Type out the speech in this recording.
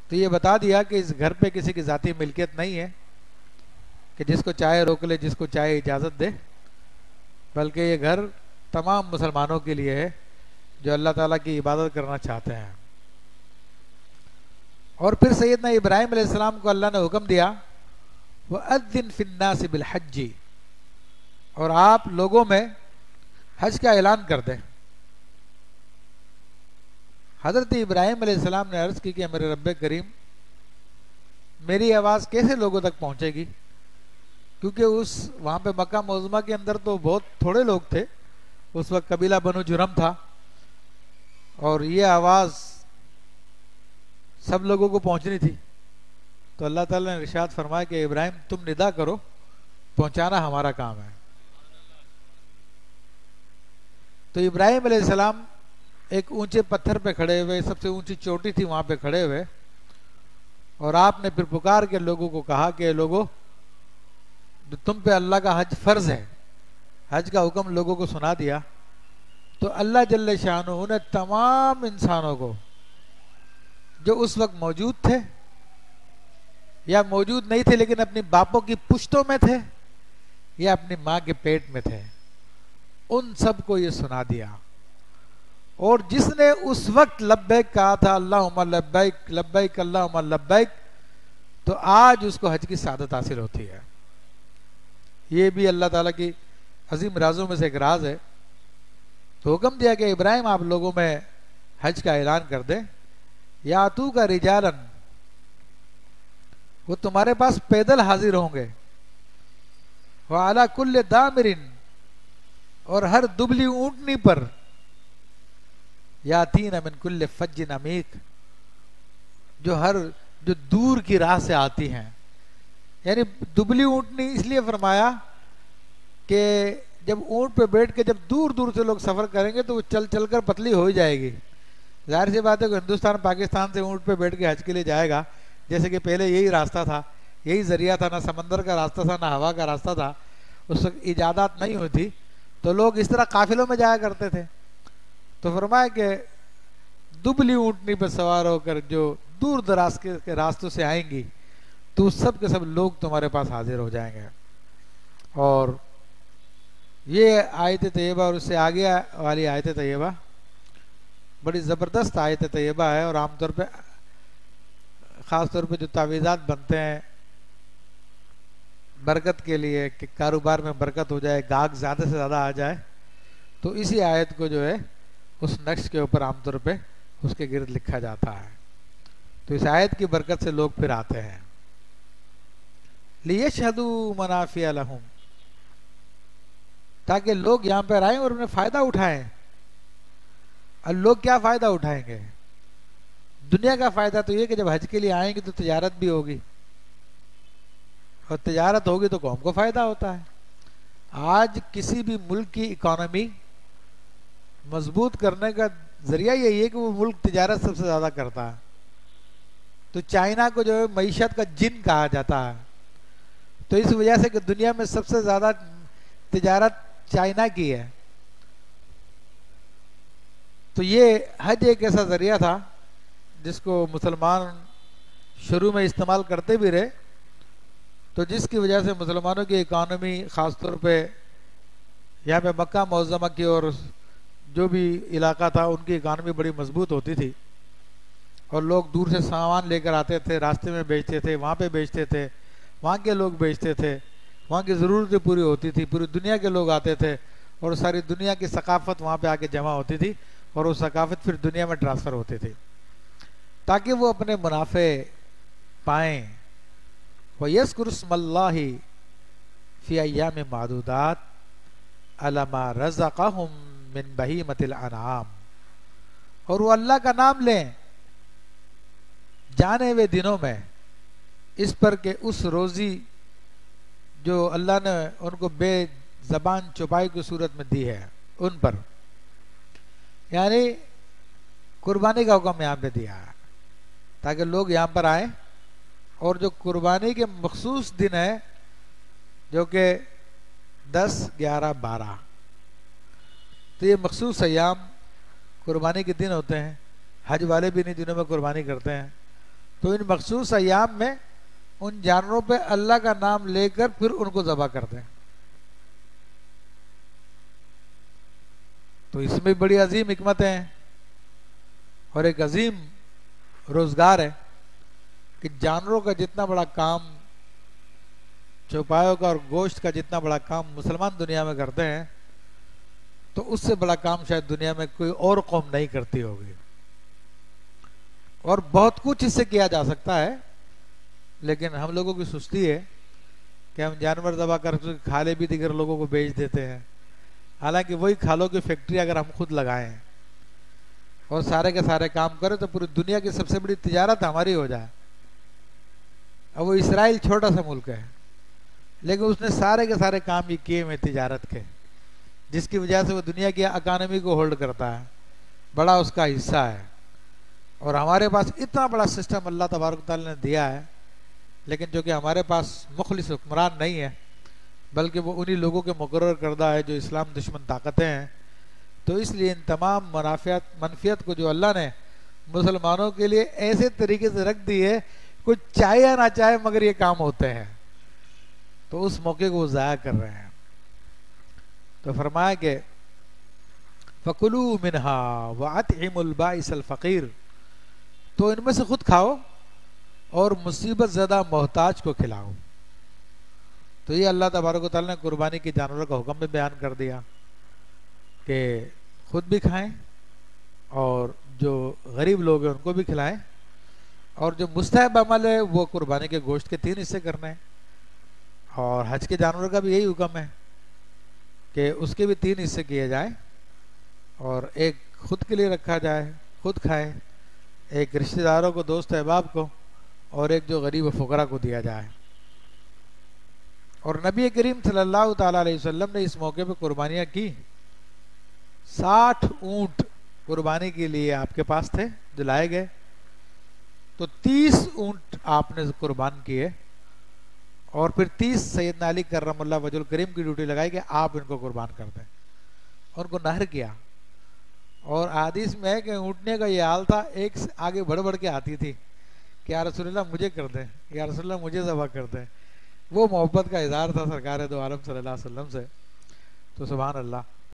تو یہ بتا دیا کہ اس گھر پہ کسی کی ذاتی ملکیت نہیں ہے کہ جس کو چاہے روک لے، جس کو چاہے اجازت دے، بلکہ یہ گھر تمام مسلمانوں کے لیے ہے جو اللہ تعالیٰ کی عبادت کرنا چاہتے ہیں۔ اور پھر سیدنا ابراہیم علیہ السلام کو اللہ نے حکم دیا وَأَذِّن فِي النَّاسِ بِالْحَجِّ، اور آپ لوگوں میں حج کا اعلان کر دیں۔ حضرت ابراہیم علیہ السلام نے عرض کی کہ میرے رب کریم، میری آواز کیسے لوگوں تک پہنچے گی؟ کیونکہ وہاں پہ مکہ معظمہ کے اندر تو بہت تھوڑے لوگ تھے، اس وقت قبیلہ بنو جرم تھا، اور یہ آواز سب لوگوں کو پہنچنی تھی۔ تو اللہ تعالیٰ نے ارشاد فرمایا کہ ابراہیم تم ندا کرو، پہنچانا ہمارا کام ہے۔ تو ابراہیم علیہ السلام ایک اونچے پتھر پہ کھڑے ہوئے، سب سے اونچی چوٹی تھی وہاں پہ کھڑے ہوئے، اور آپ نے پھر پکار کے لوگوں کو کہا کہ لوگوں، تم پہ اللہ کا حج فرض ہے۔ حج کا حکم لوگوں کو سنا دیا تو اللہ جل شانہ نے تمام انسانوں کو جو اس وقت موجود تھے یا موجود نہیں تھے لیکن اپنی باپوں کی پشتوں میں تھے یا اپنی ماں کے پیٹ میں تھے، ان سب کو یہ سنا دیا۔ اور جس نے اس وقت لبیک کہا تھا اللہم لبیک لبیک اللہم لبیک، تو آج اس کو حج کی سعادت حاصل ہوتی ہے۔ یہ بھی اللہ تعالیٰ کی عظیم رازوں میں سے ایک راز ہے۔ تو حکم دیا کہ ابراہیم آپ لوگوں میں حج کا اعلان کر دیں، یا تو کا رجالن، وہ تمہارے پاس پیدل حاضر ہوں گے، وعلی کل دامر، اور ہر دبلی اونٹنی پر، یاتین من کل فج عمیق، جو دور کی راہ سے آتی ہیں۔ یعنی دبلی اونٹنی اس لیے فرمایا کہ جب اونٹ پہ بیٹھ کے جب دور دور سے لوگ سفر کریں گے تو وہ چل چل کر پتلی ہو ہی جائے گی۔ ظاہر سی بات ہے کہ ہندوستان پاکستان سے اونٹ پہ بیٹھ کے حج کے لیے جائے گا، جیسے کہ پہلے یہی راستہ تھا، یہی ذریعہ تھا، نہ سمندر کا راستہ تھا نہ ہوا کا راستہ تھا، اس وقت ایجادات نہیں ہوئی تھی، تو لوگ اس طرح قافلوں میں جایا کرتے تھے۔ تو فرمایا کہ دبلی اونٹنی پر سوار ہو کر جو دور دراز کے راستوں سے آئیں گی تو سب کے سب لوگ تمہارے پاس حاضر ہو جائیں گے۔ اور یہ آیت طیبہ اور اس سے آگے والی آیت طیبہ بڑی زبردست آیت طیبہ ہے، اور عام طور پہ خاص طور پہ جو تعویذات بنتے ہیں برکت کے لیے کہ کاروبار میں برکت ہو جائے، گاہک زیادہ سے زیادہ آ جائے، تو اسی آیت کو جو ہے اس نقش کے اوپر عام طور پہ اس کے گرد لکھا جاتا ہے۔ تو اس آیت کی برکت سے لوگ پھر آتے ہیں۔ لِيَشْهَدُوا مَنَافِعَ لَهُمْ، تاکہ لوگ یہاں پر آئیں اور انہیں فائدہ اٹھائیں۔ اور لوگ کیا فائدہ اٹھائیں گے؟ دنیا کا فائدہ تو یہ کہ جب حج کے لیے آئیں گے تو تجارت بھی ہوگی، اور تجارت ہوگی تو قوم کو فائدہ ہوتا ہے۔ آج کسی بھی ملک کی اکانومی مضبوط کرنے کا ذریعہ یہی ہے کہ وہ ملک تجارت سب سے زیادہ کرتا ہے۔ تو چائنا کو جو ہے معیشت کا جن کہا جاتا ہے، تو اس وجہ سے کہ دنیا میں سب سے زیادہ تجارت چائنا کی ہے۔ تو یہ حج ایک ایسا ذریعہ تھا جس کو مسلمان شروع میں استعمال کرتے بھی رہے، تو جس کی وجہ سے مسلمانوں کی اکانومی خاص طور پہ یہاں پہ مکہ معظمہ کی اور جو بھی علاقہ تھا ان کی اکانومی بڑی مضبوط ہوتی تھی، اور لوگ دور سے سامان لے کر آتے تھے، راستے میں بیچتے تھے، وہاں پہ بیچتے تھے، وہاں کے لوگ بیچتے تھے، وہاں کی ضرورتیں پوری ہوتی تھی، پوری دنیا کے لوگ آتے تھے، اور ساری دنیا کی ثقافت وہاں پہ آ کے جمع ہوتی تھی، اور وہ ثقافت پھر دنیا میں ٹرانسفر ہوتی تھی تاکہ وہ اپنے منافع پائیں۔ وَيَذْكُرُ اسْمَ اللَّهِ فِي أَيَّامٍ مَعْدُودَاتٍ عَلَىٰ مَا رَزَقَهُم مِّن بَهِیمَةِ الْأَنْعَامِ، اور وہ اللہ کا نام لیں جانے ہوئے دنوں میں اس پر کہ اس روزی جو اللہ نے ان کو بے زبان چوپائی کی صورت میں دی ہے ان پر، یعنی قربانی کا حکم یہاں پہ دیا ہے تاکہ لوگ یہاں پر آئیں، اور جو قربانی کے مخصوص دن ہے جو کہ 10، 11، 12، تو یہ مخصوص ایام قربانی کے دن ہوتے ہیں۔ حج والے بھی انہیں دنوں میں قربانی کرتے ہیں، تو ان مخصوص ایام میں ان جانوروں پہ اللہ کا نام لے کر پھر ان کو ذبح کر دیں. تو اس میں بڑی عظیم حکمتیں ہیں اور ایک عظیم روزگار ہے کہ جانوروں کا جتنا بڑا کام، چوپایوں کا اور گوشت کا جتنا بڑا کام مسلمان دنیا میں کرتے ہیں، تو اس سے بڑا کام شاید دنیا میں کوئی اور قوم نہیں کرتی ہوگی. اور بہت کچھ اس سے کیا جا سکتا ہے، لیکن ہم لوگوں کی سستی ہے کہ ہم جانور ذبح کر کے کھالے بھی دیگر لوگوں کو بیچ دیتے ہیں. حالانکہ وہی کھالوں کی فیکٹری اگر ہم خود لگائیں اور سارے کے سارے کام کریں تو پوری دنیا کی سب سے بڑی تجارت ہماری ہو جائے. اب وہ اسرائیل چھوٹا سا ملک ہے، لیکن اس نے سارے کے سارے کام یہ کیے ہوئے تجارت کے، جس کی وجہ سے وہ دنیا کی اکانومی کو ہولڈ کرتا ہے، بڑا اس کا حصہ ہے. اور ہمارے پاس اتنا بڑا سسٹم اللہ تبارک و تعالیٰ نے دیا ہے، لیکن جو کہ ہمارے پاس مخلص حکمران نہیں ہے، بلکہ وہ انہی لوگوں کے مقرر کردہ ہے جو اسلام دشمن طاقتیں ہیں. تو اس لیے ان تمام منفیت کو جو اللہ نے مسلمانوں کے لیے ایسے طریقے سے رکھ دی ہے، کچھ چاہے یا نہ چاہے مگر یہ کام ہوتے ہیں، تو اس موقع کو وہ ضائع کر رہے ہیں. تو فرمایا کہ فَكُلُوا مِنْهَا وَأَطْعِمُوا الْبَائِسَ الْفَقِيرَ، تو ان میں سے خود کھاؤ اور مصیبت زدہ محتاج کو کھلاؤ. تو یہ اللہ تبارک و تعالیٰ نے قربانی کی جانوروں کا حکم بھی بیان کر دیا کہ خود بھی کھائیں اور جو غریب لوگ ہیں ان کو بھی کھلائیں. اور جو مستحب عمل ہے وہ قربانی کے گوشت کے 3 حصے کرنے ہیں، اور حج کے جانوروں کا بھی یہی حکم ہے کہ اس کے بھی 3 حصے کیے جائیں، اور ایک خود کے لیے رکھا جائے، خود کھائیں، ایک رشتہ داروں کو، دوست احباب کو، اور ایک جو غریب و فقراء کو دیا جائے. اور نبی کریم صلی اللہ تعالیٰ علیہ وسلم نے اس موقع پہ قربانیاں کی. 60 اونٹ قربانی کے لیے آپ کے پاس تھے جو لائے گئے، تو 30 اونٹ آپ نے قربان کیے، اور پھر 30 سیدنا علی کرم اللہ وجہ الکریم کی ڈیوٹی لگائی کہ آپ ان کو قربان کر دیں. ان کو نہر کیا. اور حدیث میں ہے کہ اونٹنے کا یہ حال تھا، ایک آگے بڑھ بڑھ کے آتی تھی کہ یا رسول اللہ مجھے کر دیں، یا رسول اللہ مجھے ذبح کر دیں. وہ محبت کا اظہار تھا سرکار دو عالم صلی اللہ علیہ وسلم سے. تو سبحان اللہ.